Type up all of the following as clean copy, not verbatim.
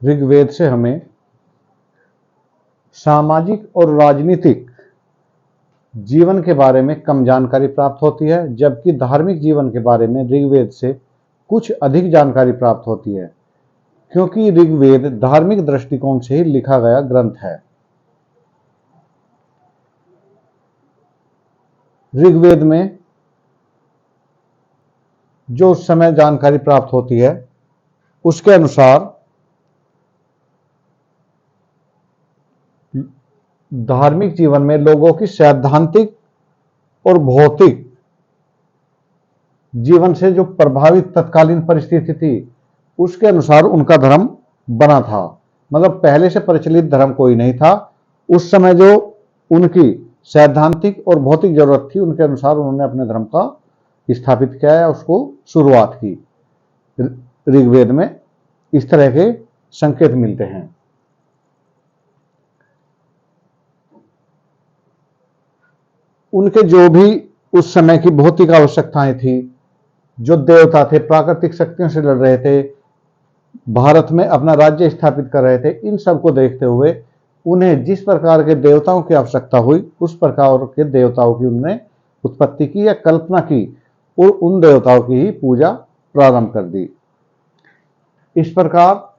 ऋग्वेद से हमें सामाजिक और राजनीतिक जीवन के बारे में कम जानकारी प्राप्त होती है, जबकि धार्मिक जीवन के बारे में ऋग्वेद से कुछ अधिक जानकारी प्राप्त होती है, क्योंकि ऋग्वेद धार्मिक दृष्टिकोण से ही लिखा गया ग्रंथ है। ऋग्वेद में जो उस समय जानकारी प्राप्त होती है उसके अनुसार धार्मिक जीवन में लोगों की सैद्धांतिक और भौतिक जीवन से जो प्रभावित तत्कालीन परिस्थिति थी उसके अनुसार उनका धर्म बना था। मतलब पहले से प्रचलित धर्म कोई नहीं था, उस समय जो उनकी सैद्धांतिक और भौतिक जरूरत थी उनके अनुसार उन्होंने अपने धर्म का स्थापित किया है, उसको शुरुआत की। ऋग्वेद में इस तरह के संकेत मिलते हैं। उनके जो भी उस समय की भौतिक आवश्यकताएं थी, जो देवता थे प्राकृतिक शक्तियों से लड़ रहे थे, भारत में अपना राज्य स्थापित कर रहे थे, इन सब को देखते हुए उन्हें जिस प्रकार के देवताओं की आवश्यकता हुई उस प्रकार के देवताओं की उन्होंने उत्पत्ति की या कल्पना की और उन देवताओं की ही पूजा प्रारंभ कर दी। इस प्रकार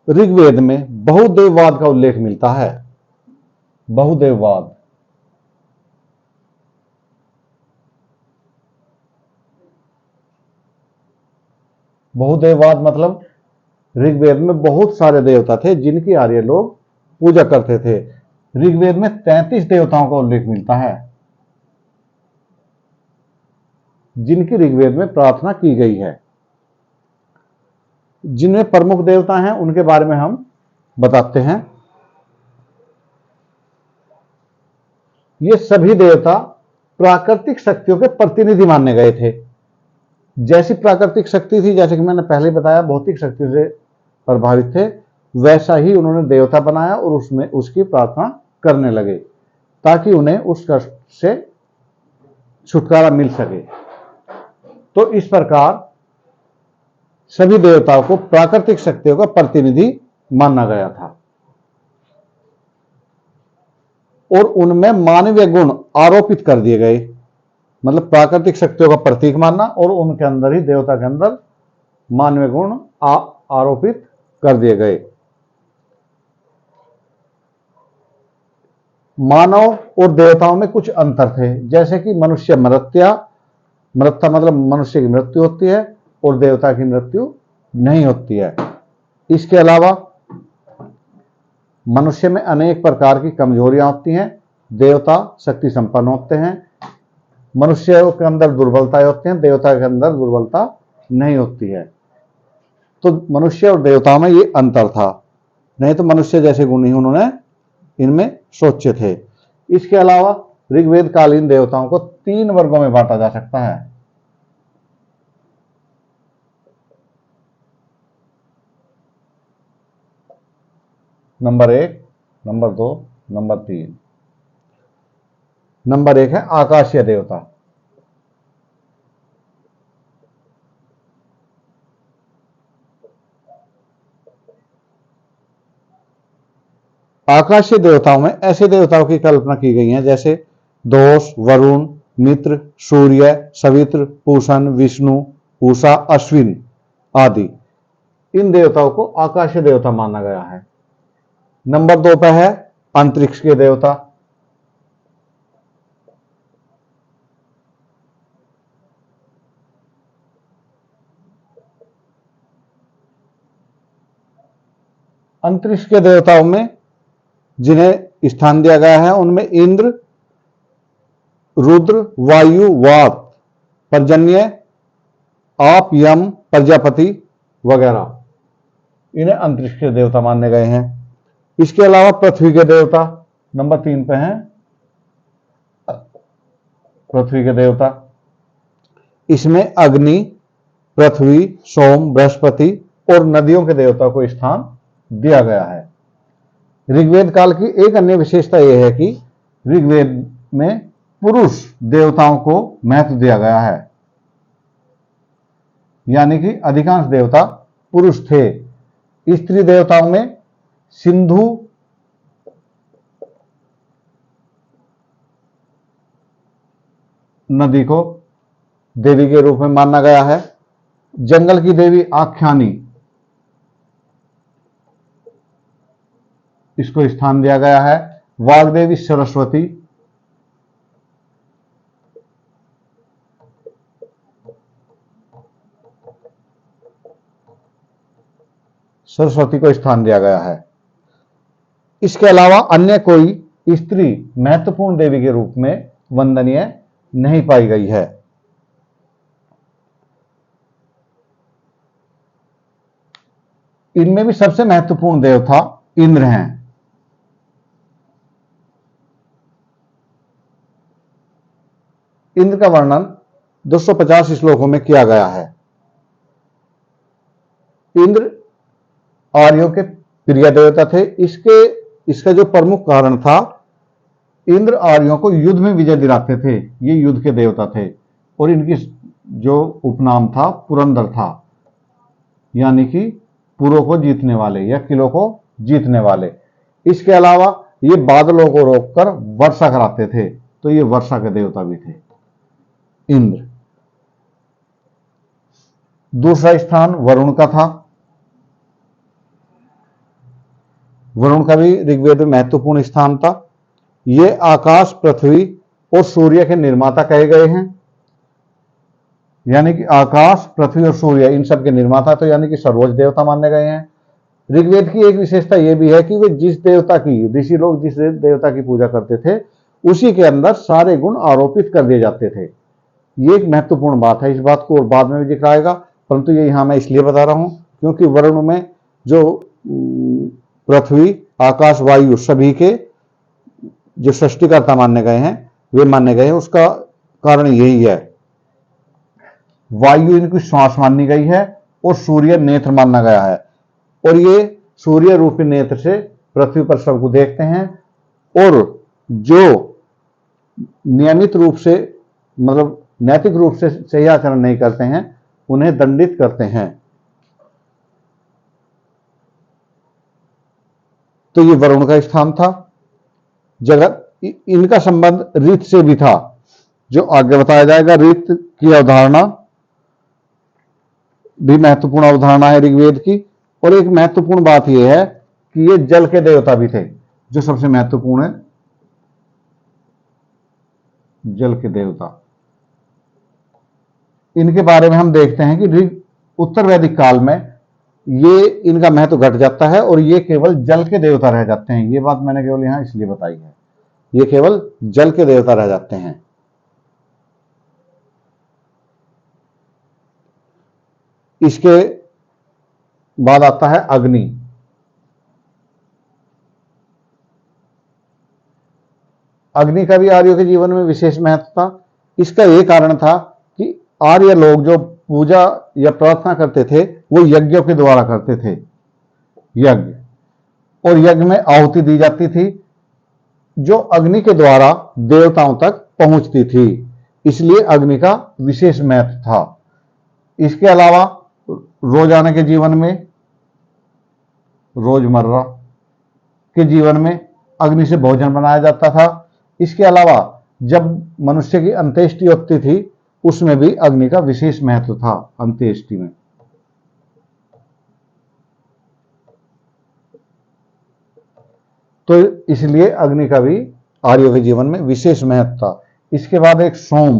ऋग्वेद में बहुदेववाद का उल्लेख मिलता है। बहुदेववाद बहुदेववाद मतलब ऋग्वेद में बहुत सारे देवता थे जिनकी आर्य लोग पूजा करते थे। ऋग्वेद में 33 देवताओं का उल्लेख मिलता है जिनकी ऋग्वेद में प्रार्थना की गई है। जिनमें प्रमुख देवता हैं उनके बारे में हम बताते हैं। ये सभी देवता प्राकृतिक शक्तियों के प्रतिनिधि माने गए थे। जैसी प्राकृतिक शक्ति थी, जैसे कि मैंने पहले बताया, भौतिक शक्ति से प्रभावित थे, वैसा ही उन्होंने देवता बनाया और उसमें उसकी प्रार्थना करने लगे ताकि उन्हें उस कष्ट से छुटकारा मिल सके। तो इस प्रकार सभी देवताओं को प्राकृतिक शक्तियों का प्रतिनिधि माना गया था और उनमें मानवीय गुण आरोपित कर दिए गए। मतलब प्राकृतिक शक्तियों का प्रतीक मानना और उनके अंदर ही, देवता के अंदर, मानवीय गुण आरोपित कर दिए गए। मानव और देवताओं में कुछ अंतर थे, जैसे कि मनुष्य मृत्या मतलब मनुष्य की मृत्यु होती है और देवता की मृत्यु नहीं होती है। इसके अलावा मनुष्य में अनेक प्रकार की कमजोरियां होती हैं, देवता शक्ति संपन्न होते हैं। मनुष्य के अंदर दुर्बलताएं होती हैं, देवता के अंदर दुर्बलता नहीं होती है। तो मनुष्य और देवताओं में ये अंतर था, नहीं तो मनुष्य जैसे गुण ही उन्होंने इनमें सोचे थे। इसके अलावा ऋग्वेद कालीन देवताओं को 3 वर्गों में बांटा जा सकता है। Number 1, number 2, number 3। नंबर 1 है आकाशीय देवता। आकाशीय देवताओं में ऐसे देवताओं की कल्पना की गई है जैसे दोष, वरुण, मित्र, सूर्य, सवित्र, पूषण, विष्णु, उषा, अश्विन आदि। इन देवताओं को आकाशीय देवता माना गया है। नंबर 2 पे है अंतरिक्ष के देवता। अंतरिक्ष के देवताओं में जिन्हें स्थान दिया गया है उनमें इंद्र, रुद्र, वायु, वात, पर्जन्य, आप, यम, प्रजापति वगैरह इन्हें अंतरिक्ष के देवता माने गए हैं। इसके अलावा पृथ्वी के देवता नंबर 3 पे हैं। पृथ्वी के देवता, इसमें अग्नि, पृथ्वी, सोम, बृहस्पति और नदियों के देवता को स्थान दिया गया है। ऋग्वेद काल की एक अन्य विशेषता यह है कि ऋग्वेद में पुरुष देवताओं को महत्व दिया गया है, यानी कि अधिकांश देवता पुरुष थे। स्त्री देवताओं में सिंधु, नदी को देवी के रूप में माना गया है। जंगल की देवी आख्यानी, इसको स्थान दिया गया है। वाग्देवी सरस्वती, सरस्वती को स्थान दिया गया है। इसके अलावा अन्य कोई स्त्री महत्वपूर्ण देवी के रूप में वंदनीय नहीं पाई गई है। इनमें भी सबसे महत्वपूर्ण देवता इंद्र हैं। इंद्र का वर्णन 250 श्लोकों में किया गया है। इंद्र आर्यों के प्रिय देवता थे। इसका जो प्रमुख कारण था, इंद्र आर्यों को युद्ध में विजय दिलाते थे। ये युद्ध के देवता थे और इनकी जो उपनाम था पुरंदर था, यानी कि पुरों को जीतने वाले या किलों को जीतने वाले। इसके अलावा ये बादलों को रोककर वर्षा कराते थे, तो ये वर्षा के देवता भी थे इंद्र। दूसरा स्थान वरुण का था। वरुण का भी ऋग्वेद में महत्वपूर्ण स्थान था। ये आकाश, पृथ्वी और सूर्य के निर्माता कहे गए हैं। यानी कि आकाश, पृथ्वी और सूर्य, इन सब के निर्माता, तो यानी कि सर्वोच्च देवता माने गए हैं। ऋग्वेद की एक विशेषता यह भी है कि वे जिस देवता की, ऋषि लोग जिस देवता की पूजा करते थे, उसी के अंदर सारे गुण आरोपित कर दिए जाते थे। ये एक महत्वपूर्ण बात है। इस बात को और बाद में भी दिखाएगा, परंतु ये यहां मैं इसलिए बता रहा हूं क्योंकि वरुण में जो पृथ्वी, आकाश, वायु सभी के जो सृष्टिकर्ता माने गए हैं, वे माने गए हैं। उसका कारण यही है। वायु इनकी श्वास मानी गई है और सूर्य नेत्र माना गया है, और ये सूर्य रूपी नेत्र से पृथ्वी पर सबको देखते हैं, और जो नियमित रूप से, मतलब नैतिक रूप से सही आचरण नहीं करते हैं, उन्हें दंडित करते हैं। तो ये वरुण का स्थान था। जगत, इनका संबंध ऋत से भी था, जो आगे बताया जाएगा। ऋत की अवधारणा भी महत्वपूर्ण अवधारणा है ऋग्वेद की। और एक महत्वपूर्ण बात यह है कि ये जल के देवता भी थे, जो सबसे महत्वपूर्ण है, जल के देवता। इनके बारे में हम देखते हैं कि उत्तर वैदिक काल में ये इनका महत्व घट जाता है और ये केवल जल के देवता रह जाते हैं। ये बात मैंने केवल यहां इसलिए बताई है, ये केवल जल के देवता रह जाते हैं। इसके बाद आता है अग्नि। अग्नि का भी आर्यों के जीवन में विशेष महत्व था। इसका यह कारण था कि आर्य लोग जो पूजा या प्रार्थना करते थे, वो यज्ञों के द्वारा करते थे। यज्ञ, और यज्ञ में आहुति दी जाती थी, जो अग्नि के द्वारा देवताओं तक पहुंचती थी। इसलिए अग्नि का विशेष महत्व था। इसके अलावा रोजाना के जीवन में, रोजमर्रा के जीवन में अग्नि से भोजन बनाया जाता था। इसके अलावा जब मनुष्य की अंत्येष्टि होती थी, उसमें भी अग्नि का विशेष महत्व था। अंत्येष्टि में तो इसलिए अग्नि का भी आर्यों के जीवन में विशेष महत्व था। इसके बाद एक सोम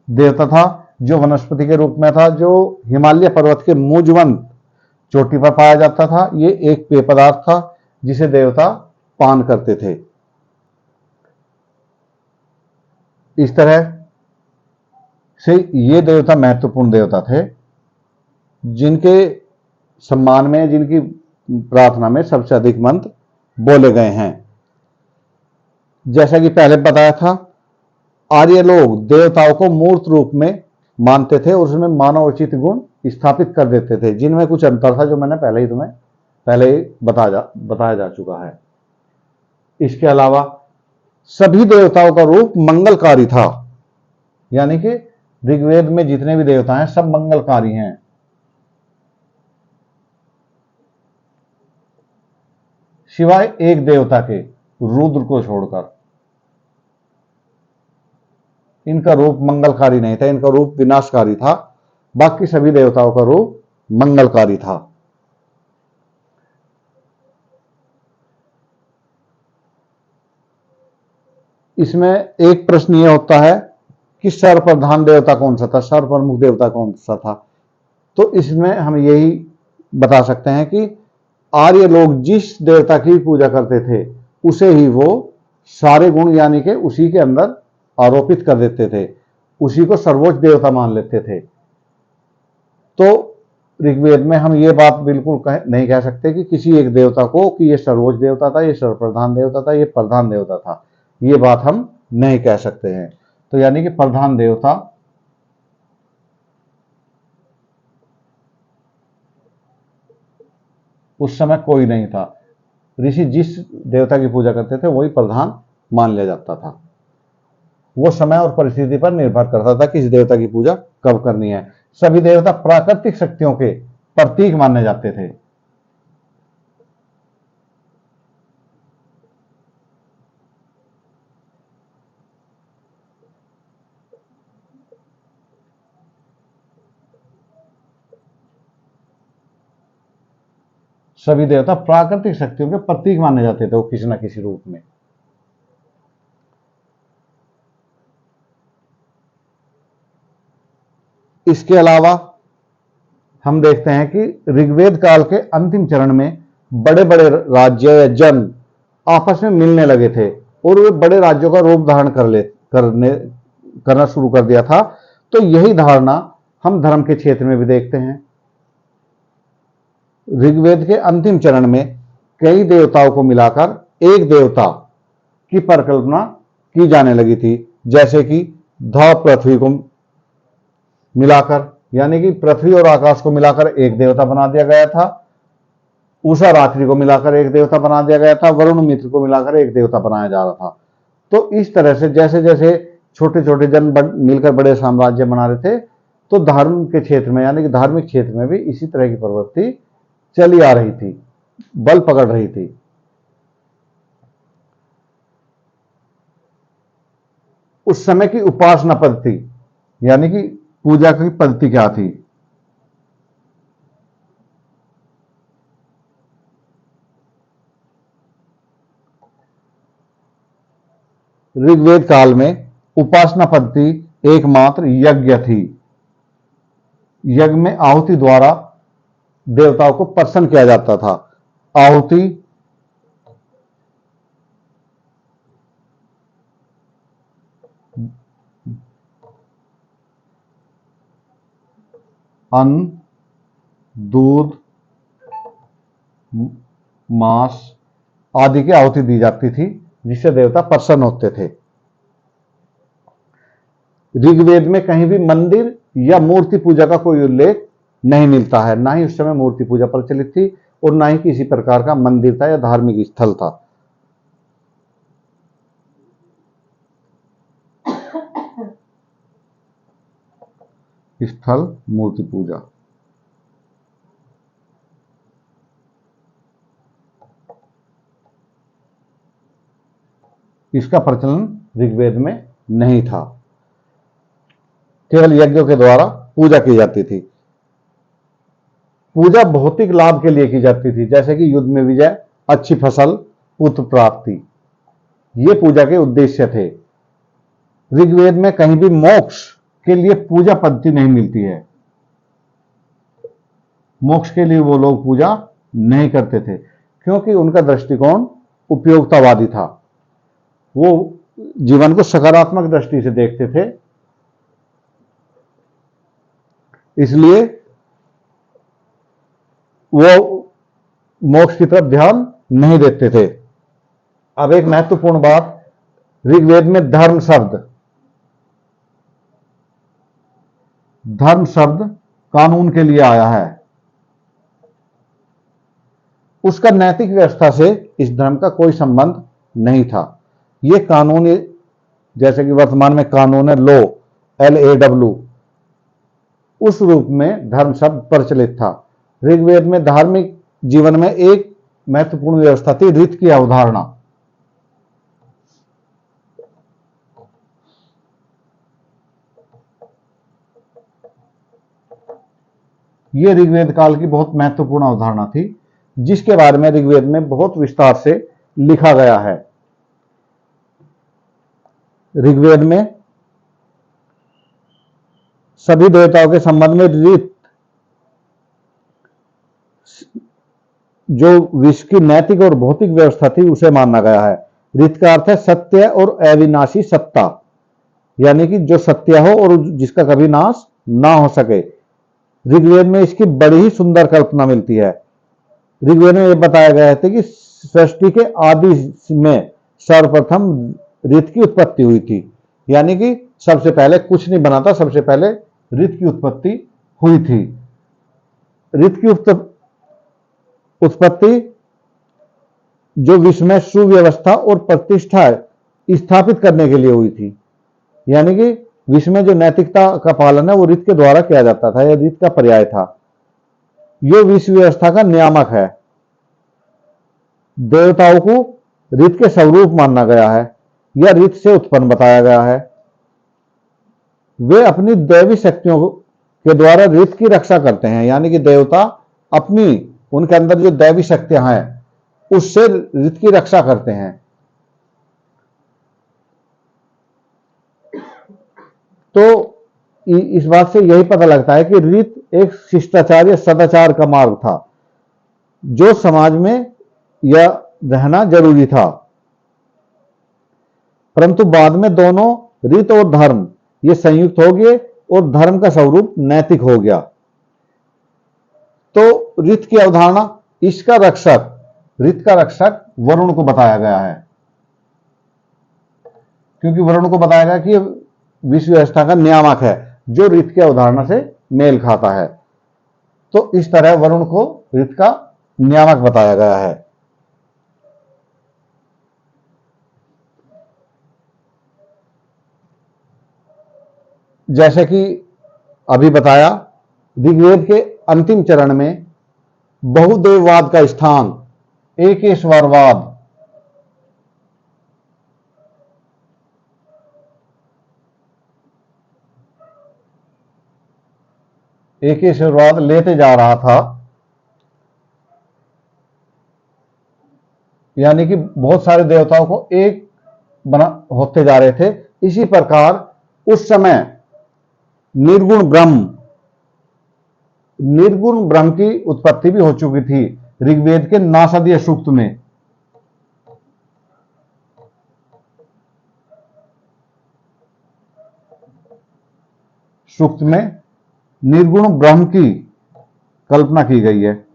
देवता था, जो वनस्पति के रूप में था, जो हिमालय पर्वत के मुजवंत चोटी पर पाया जाता था। ये एक पेय पदार्थ था जिसे देवता पान करते थे। इस तरह से ये देवता महत्वपूर्ण देवता थे, जिनके सम्मान में, जिनकी प्रार्थना में सबसे अधिक मंत्र बोले गए हैं। जैसा कि पहले बताया था, आर्य लोग देवताओं को मूर्त रूप में मानते थे और उसमें मानवोचित गुण स्थापित कर देते थे, जिनमें कुछ अंतर था, जो मैंने पहले ही बताया जा चुका है। इसके अलावा सभी देवताओं का रूप मंगलकारी था, यानी कि ऋग्वेद में जितने भी देवता हैं सब मंगलकारी हैं। सिवाय एक देवता के, रुद्र को छोड़कर। इनका रूप मंगलकारी नहीं था, इनका रूप विनाशकारी था। बाकी सभी देवताओं का रूप मंगलकारी था। इसमें एक प्रश्न यह होता है कि सर्वप्रधान देवता कौन सा था, सर्वप्रमुख देवता कौन सा था। तो इसमें हम यही बता सकते हैं कि आर्य लोग जिस देवता की पूजा करते थे उसे ही वो सारे गुण यानी कि उसी के अंदर आरोपित कर देते थे, उसी को सर्वोच्च देवता मान लेते थे। तो ऋग्वेद में हम ये बात बिल्कुल नहीं कह सकते कि किसी एक देवता को कि ये सर्वोच्च देवता था, ये सर्वप्रधान देवता था, ये प्रधान देवता था। ये बात हम नहीं कह सकते हैं। तो यानी कि प्रधान देवता उस समय कोई नहीं था। ऋषि जिस देवता की पूजा करते थे वही प्रधान मान लिया जाता था। वो समय और परिस्थिति पर निर्भर करता था कि इस देवता की पूजा कब करनी है। सभी देवता प्राकृतिक शक्तियों के प्रतीक माने जाते थे। सभी देवता प्राकृतिक शक्तियों के प्रतीक माने जाते थे वो किसी न किसी रूप में। इसके अलावा हम देखते हैं कि ऋग्वेद काल के अंतिम चरण में बड़े बड़े राज्य या जन आपस में मिलने लगे थे और वे बड़े राज्यों का रूप धारण करना शुरू कर दिया था। तो यही धारणा हम धर्म के क्षेत्र में भी देखते हैं। ऋग्वेद के अंतिम चरण में कई देवताओं को मिलाकर एक देवता की परिकल्पना की जाने लगी थी, जैसे कि ध पृथ्वी को मिलाकर, यानी कि पृथ्वी और आकाश को मिलाकर एक देवता बना दिया गया था। उषा रात्रि को मिलाकर एक देवता बना दिया गया था। वरुण मित्र को मिलाकर एक देवता बनाया जा रहा था। तो इस तरह से जैसे जैसे छोटे छोटे जन मिलकर बड़े साम्राज्य बना रहे थे, तो धर्म के क्षेत्र में यानी कि धार्मिक क्षेत्र में भी इसी तरह की प्रवृत्ति चली आ रही थी, बल पकड़ रही थी। उस समय की उपासना पद्धति यानी कि पूजा की पद्धति क्या थी? ऋग्वेद काल में उपासना पद्धति एकमात्र यज्ञ थी। यज्ञ में आहुति द्वारा देवताओं को प्रसन्न किया जाता था। आहुति अन्न, दूध, मांस आदि की आहुति दी जाती थी, जिससे देवता प्रसन्न होते थे। ऋग्वेद में कहीं भी मंदिर या मूर्ति पूजा का कोई उल्लेख नहीं मिलता है। ना ही उस समय मूर्ति पूजा प्रचलित थी और ना ही किसी प्रकार का मंदिर था या धार्मिक स्थल था। स्थल मूर्ति पूजा। इसका प्रचलन ऋग्वेद में नहीं था। केवल यज्ञों के द्वारा पूजा की जाती थी। पूजा भौतिक लाभ के लिए की जाती थी, जैसे कि युद्ध में विजय, अच्छी फसल, पुत्र प्राप्ति। ये पूजा के उद्देश्य थे। ऋग्वेद में कहीं भी मोक्ष के लिए पूजा पद्धति नहीं मिलती है। मोक्ष के लिए वो लोग पूजा नहीं करते थे, क्योंकि उनका दृष्टिकोण उपयोगितावादी था। वो जीवन को सकारात्मक दृष्टि से देखते थे, इसलिए वो मोक्ष की तरफ ध्यान नहीं देते थे। अब एक महत्वपूर्ण बात, ऋग्वेद में धर्म शब्द कानून के लिए आया है। उसका नैतिक व्यवस्था से इस धर्म का कोई संबंध नहीं था। ये कानून, जैसे कि वर्तमान में कानून है लॉ, LAW, उस रूप में धर्म शब्द प्रचलित था। ऋग्वेद में धार्मिक जीवन में एक महत्वपूर्ण व्यवस्था थी ऋत की अवधारणा। यह ऋग्वेद काल की बहुत महत्वपूर्ण अवधारणा थी, जिसके बारे में ऋग्वेद में बहुत विस्तार से लिखा गया है। ऋग्वेद में सभी देवताओं के संबंध में ऋत, जो विश्व की नैतिक और भौतिक व्यवस्था थी, उसे माना गया है। ऋत का अर्थ है सत्य और अविनाशी सत्ता, यानी कि जो सत्य हो और जिसका कभी नाश ना हो सके। ऋग्वेद में इसकी बड़ी ही सुंदर कल्पना मिलती है। ऋग्वेद में यह बताया गया है कि सृष्टि के आदि में सर्वप्रथम ऋत की उत्पत्ति हुई थी, यानी कि सबसे पहले कुछ नहीं बना था, सबसे पहले ऋत की उत्पत्ति हुई थी। ऋत की उत्पत्ति जो विश्व में सुव्यवस्था और प्रतिष्ठा स्थापित करने के लिए हुई थी, यानी कि विश्व में जो नैतिकता का पालन है वो ऋत के द्वारा किया जाता था, यह ऋत का पर्याय था। यह विश्व व्यवस्था का नियामक है। देवताओं को ऋत के स्वरूप माना गया है या ऋत से उत्पन्न बताया गया है। वे अपनी दैवी शक्तियों के द्वारा ऋत की रक्षा करते हैं, यानी कि देवता अपनी, उनके अंदर जो दैवी शक्तियां हैं उससे ऋत की रक्षा करते हैं। तो इस बात से यही पता लगता है कि ऋत एक शिष्टाचार या सदाचार का मार्ग था जो समाज में यह रहना जरूरी था। परंतु बाद में दोनों ऋत और धर्म ये संयुक्त हो गए और धर्म का स्वरूप नैतिक हो गया। तो ऋत की अवधारणा, इसका रक्षक, ऋत का रक्षक वरुण को बताया गया है, क्योंकि वरुण को बताया गया कि विश्व व्यवस्था का नियामक है जो ऋत की अवधारणा से मेल खाता है। तो इस तरह वरुण को ऋत का नियामक बताया गया है। जैसे कि अभी बताया, ऋग्वेद के अंतिम चरण में बहुदेववाद का स्थान एकेश्वरवाद, एकेश्वरवाद लेते जा रहा था, यानी कि बहुत सारे देवताओं को एक बना होते जा रहे थे। इसी प्रकार उस समय निर्गुण ब्रह्म की उत्पत्ति भी हो चुकी थी ऋग्वेद के नासदीय सूक्त में। सूक्त में निर्गुण ब्रह्म की कल्पना की गई है।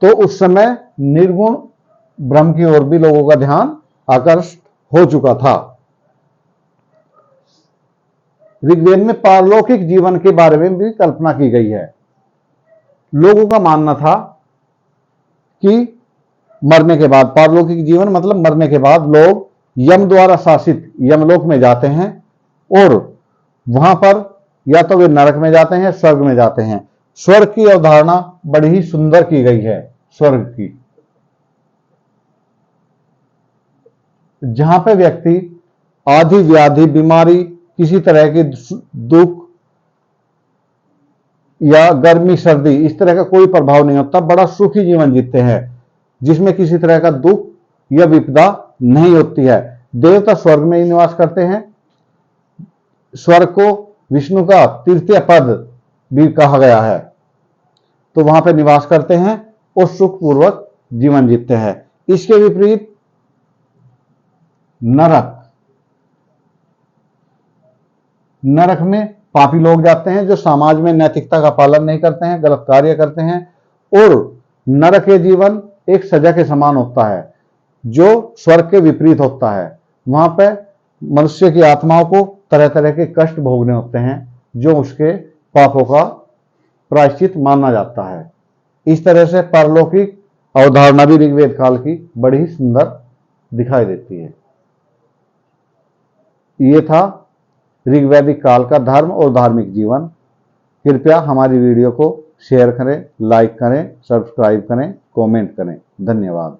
तो उस समय निर्गुण ब्रह्म की ओर भी लोगों का ध्यान आकर्षित हो चुका था। ऋग्वेद में पारलौकिक जीवन के बारे में भी कल्पना की गई है। लोगों का मानना था कि मरने के बाद, पारलौकिक जीवन मतलब मरने के बाद लोग यम द्वारा शासित यमलोक में जाते हैं और वहां पर या तो वे नरक में जाते हैं, स्वर्ग में जाते हैं। स्वर्ग की अवधारणा बड़ी ही सुंदर की गई है। स्वर्ग की, जहां पे व्यक्ति आदि व्याधि, बीमारी, किसी तरह की दुख या गर्मी सर्दी, इस तरह का कोई प्रभाव नहीं होता, बड़ा सुखी जीवन जीते हैं जिसमें किसी तरह का दुख या विपदा नहीं होती है। देवता स्वर्ग में ही निवास करते हैं। स्वर्ग को विष्णु का तृतीय पद भी कहा गया है। तो वहां पर निवास करते हैं और सुखपूर्वक जीवन जीते हैं। इसके विपरीत नरक में पापी लोग जाते हैं जो समाज में नैतिकता का पालन नहीं करते हैं, गलत कार्य करते हैं। और नरक के जीवन एक सजा के समान होता है जो स्वर्ग के विपरीत होता है। वहां पे मनुष्य की आत्माओं को तरह तरह के कष्ट भोगने होते हैं जो उसके पापों का प्रायश्चित माना जाता है। इस तरह से पारलौकिक अवधारणा भी ऋग्वेद काल की बड़ी ही सुंदर दिखाई देती है। ये था ऋग्वैदिक काल का धर्म और धार्मिक जीवन। कृपया हमारी वीडियो को शेयर करें, लाइक करें, सब्सक्राइब करें, कमेंट करें। धन्यवाद।